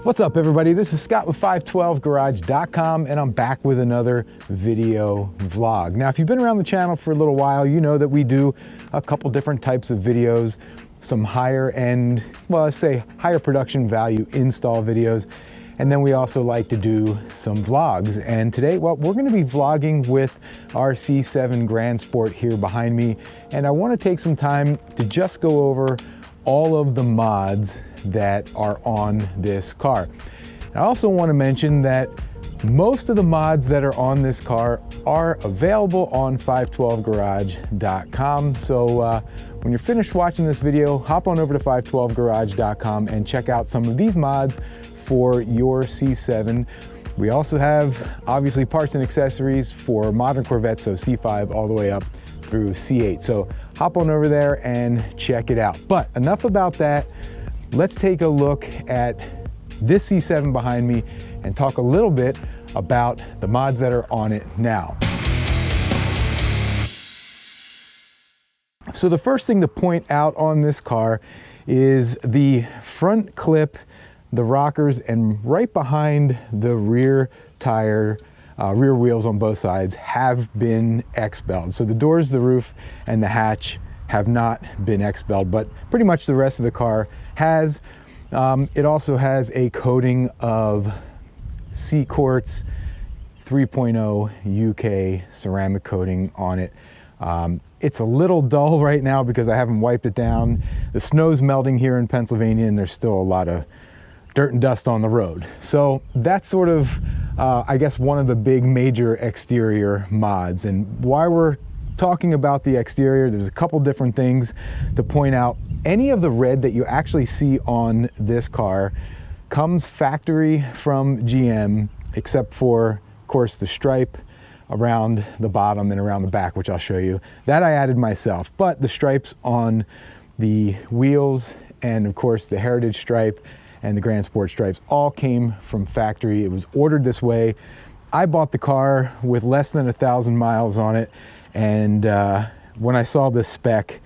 What's up, everybody? This is Scott with Five12Garage.com, and I'm back with another video vlog. Now, if you've been around the channel for a little while, you know that we do a couple different types of videos, some higher end, well, let's say higher production value install videos, and then we also like to do some vlogs. And today, well, we're going to be vlogging with our C7 Grand Sport here behind me, and I want to take some time to just go over all of the mods that are on this car. I also want to mention that most of the mods that are on this car are available on Five12Garage.com. So when you're finished watching this video, hop on over to Five12Garage.com and check out some of these mods for your C7. We also have obviously parts and accessories for modern Corvettes, so C5 all the way up through C8. So hop on over there and check it out. But enough about that. Let's take a look at this C7 behind me and talk a little bit about the mods that are on it now. So the first thing to point out on this car is the front clip, the rockers, and right behind the rear tire, rear wheels on both sides have been expelled. So the doors, the roof, and the hatch have not been expelled, but pretty much the rest of the car has. It also has a coating of C-Quartz 3.0 UK ceramic coating on it. It's a little dull right now because I haven't wiped it down. The snow's melting here in Pennsylvania and there's still a lot of dirt and dust on the road. So that's sort of, I guess, one of the big major exterior mods. And why we're talking about the exterior, there's a couple different things to point out. Any of the red that you actually see on this car comes factory from GM, except for, of course, the stripe around the bottom and around the back, which I'll show you. That I added myself, but the stripes on the wheels and, of course, the Heritage stripe and the Grand Sport stripes all came from factory. It was ordered this way. I bought the car with less than 1,000 miles on it, and when I saw this spec,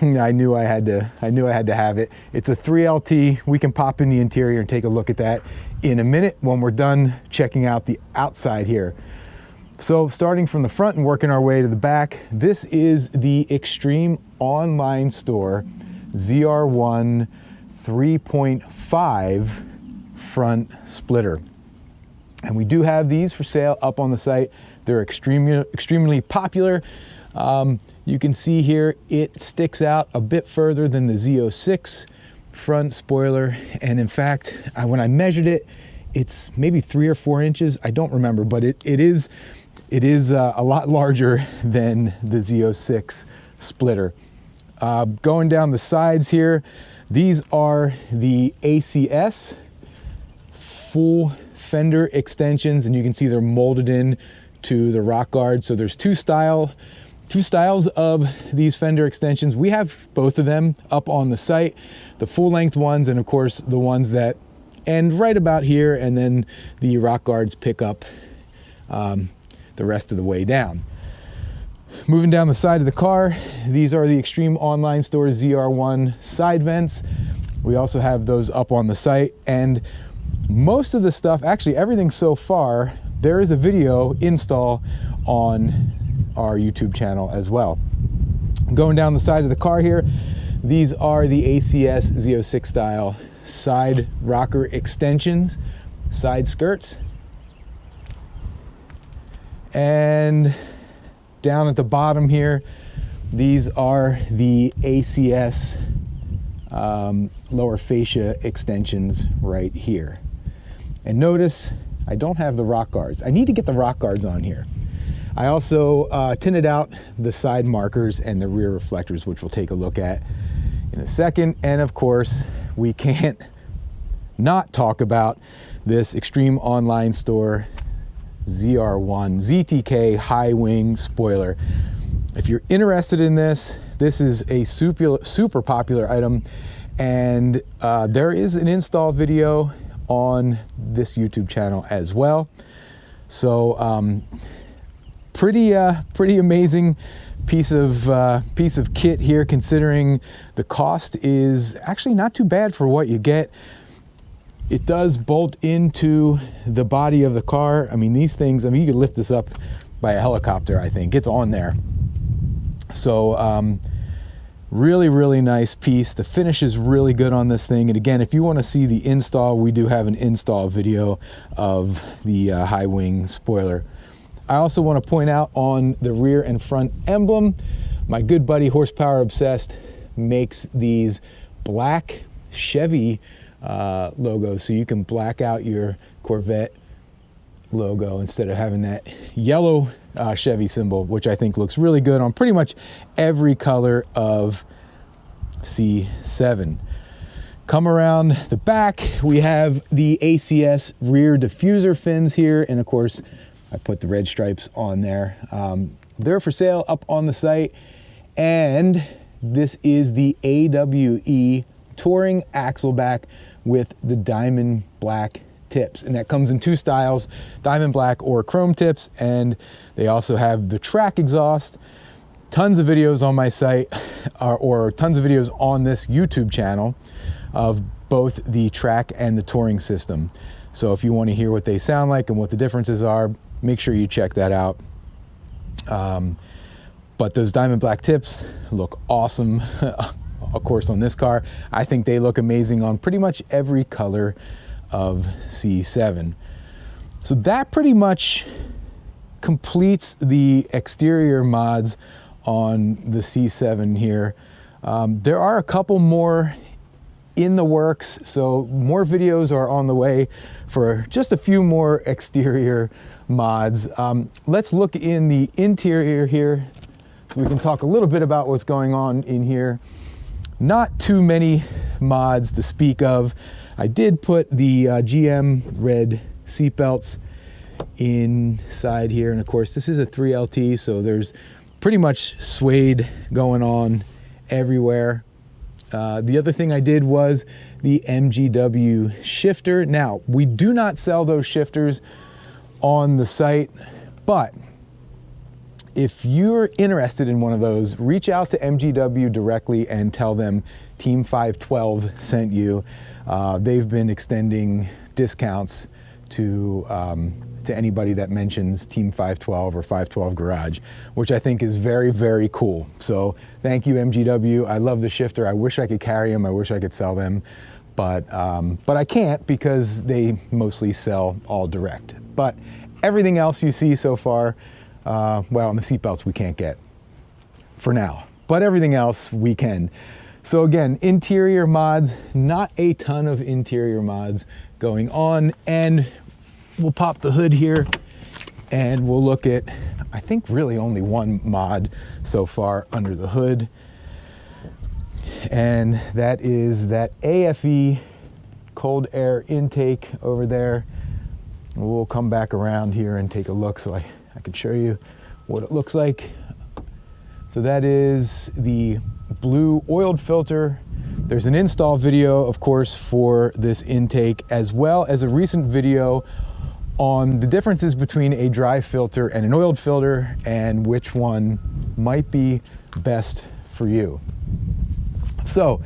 I knew I had to have it. It's a 3LT. We can pop in the interior and take a look at that in a minute when we're done checking out the outside here. So starting from the front and working our way to the back, this is the Extreme Online Store ZR1 3.5 front splitter. And we do have these for sale up on the site. They're extremely popular. You can see here it sticks out a bit further than the Z06 front spoiler. And in fact, when I measured it, it's maybe 3 or 4 inches. I don't remember, but it is a lot larger than the Z06 splitter. Going down the sides here, these are the ACS full fender extensions, and you can see they're molded in to the rock guard. So there's two styles of these fender extensions. We have both of them up on the site, the full length ones, and of course the ones that end right about here, and then the rock guards pick up the rest of the way down. Moving down the side of the car, these are the Extreme Online Store ZR1 side vents. We also have those up on the site, and most of the stuff, actually everything so far, there is a video install on our YouTube channel as well. Going down the side of the car here, these are the ACS Z06 style side rocker extensions, side skirts. And down at the bottom here, these are the ACS lower fascia extensions right here. And notice I don't have the rock guards. I need to get the rock guards on here. I also tinted out the side markers and the rear reflectors, which we'll take a look at in a second. And of course, we can't not talk about this Extreme Online Store ZR1 ZTK high wing spoiler. If you're interested in this, this is a super popular item, and there is an install video on this YouTube channel as well. So pretty amazing piece of kit here, considering the cost is actually not too bad for what you get. It does bolt into the body of the car. I mean, these things, I mean, you could lift this up by a helicopter, I think. It's on there. So really, really nice piece. The finish is really good on this thing. And again, if you want to see the install, we do have an install video of the high wing spoiler. I also want to point out on the rear and front emblem, my good buddy Horsepower Obsessed makes these black Chevy logos, so you can black out your Corvette logo instead of having that yellow Chevy symbol, which I think looks really good on pretty much every color of C7. Come around the back, we have the ACS rear diffuser fins here, and of course I put the red stripes on there. They're for sale up on the site, and this is the AWE touring axle back with the diamond black tips, and that comes in two styles, diamond black or chrome tips. And they also have the track exhaust. Tons of videos on my site, or tons of videos on this YouTube channel of both the track and the touring system. So if you want to hear what they sound like and what the differences are, make sure you check that out. But those diamond black tips look awesome. Of course, on this car, I think they look amazing on pretty much every color of C7. So that pretty much completes the exterior mods on the C7 here. There are a couple more in the works, so more videos are on the way for just a few more exterior mods. Let's look in the interior here so we can talk a little bit about what's going on in here. Not too many mods to speak of. I did put the GM red seat belts inside here, and of course this is a 3LT, so there's pretty much suede going on everywhere. The other thing I did was the MGW shifter. Now, we do not sell those shifters on the site, but if you're interested in one of those, reach out to MGW directly and tell them Team 512 sent you. They've been extending discounts to anybody that mentions Team 512 or 512 Garage, which I think is very, very cool. So thank you, MGW. I love the shifter. I wish I could carry them. I wish I could sell them, but I can't because they mostly sell all direct. But everything else you see so far, well, on the seatbelts we can't get for now, but everything else we can. So again, interior mods, not a ton of interior mods going on, and we'll pop the hood here and we'll look at, I think really only one mod so far under the hood, and that is that aFe cold air intake over there. We'll come back around here and take a look so I can show you what it looks like. So that is the blue oiled filter. There's an install video, of course, for this intake, as well as a recent video on the differences between a dry filter and an oiled filter and which one might be best for you. So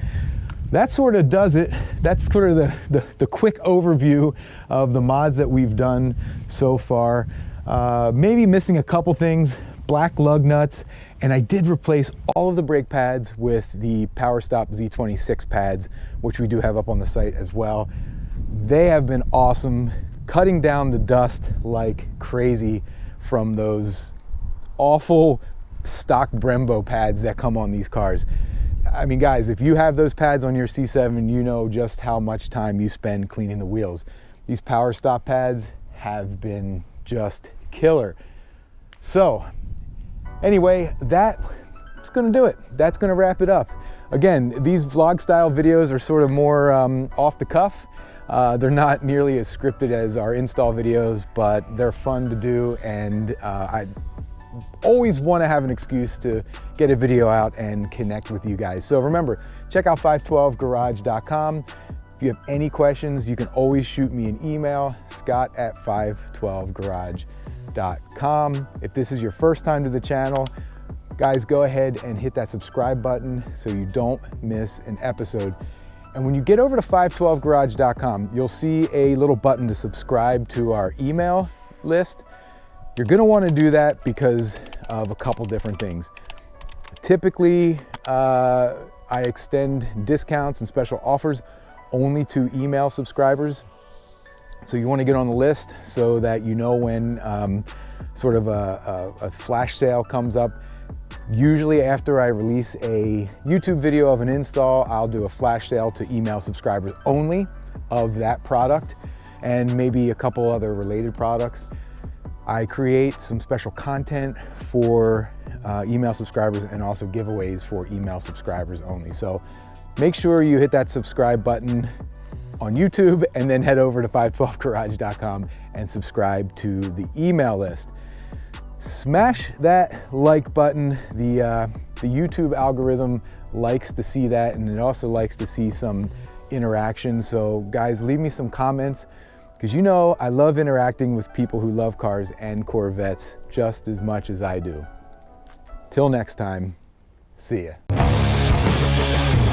that sort of does it. That's sort of the quick overview of the mods that we've done so far. Maybe missing a couple things, black lug nuts, and I did replace all of the brake pads with the POWERSTOP Z26 pads, which we do have up on the site as well. They have been awesome, cutting down the dust like crazy from those awful stock Brembo pads that come on these cars. I mean, guys, if you have those pads on your C7, you know just how much time you spend cleaning the wheels. These POWERSTOP pads have been just killer. So anyway, that's gonna do it. That's gonna wrap it up. Again, these vlog style videos are sort of more off the cuff. They're not nearly as scripted as our install videos, but they're fun to do, and I always want to have an excuse to get a video out and connect with you guys. So remember, check out 512garage.com. If you have any questions, you can always shoot me an email, scott@512garage.com. If this is your first time to the channel, guys, go ahead and hit that subscribe button so you don't miss an episode. And when you get over to Five12Garage.com, you'll see a little button to subscribe to our email list. You're gonna wanna do that because of a couple different things. Typically, I extend discounts and special offers only to email subscribers. So you wanna get on the list so that you know when sort of a flash sale comes up. Usually after I release a YouTube video of an install, I'll do a flash sale to email subscribers only of that product and maybe a couple other related products. I create some special content for email subscribers and also giveaways for email subscribers only. So make sure you hit that subscribe button on YouTube and then head over to Five12Garage.com and subscribe to the email list. Smash that like button. The YouTube algorithm likes to see that, and it also likes to see some interaction. So guys, leave me some comments, because you know I love interacting with people who love cars and Corvettes just as much as I do. Till next time, see ya.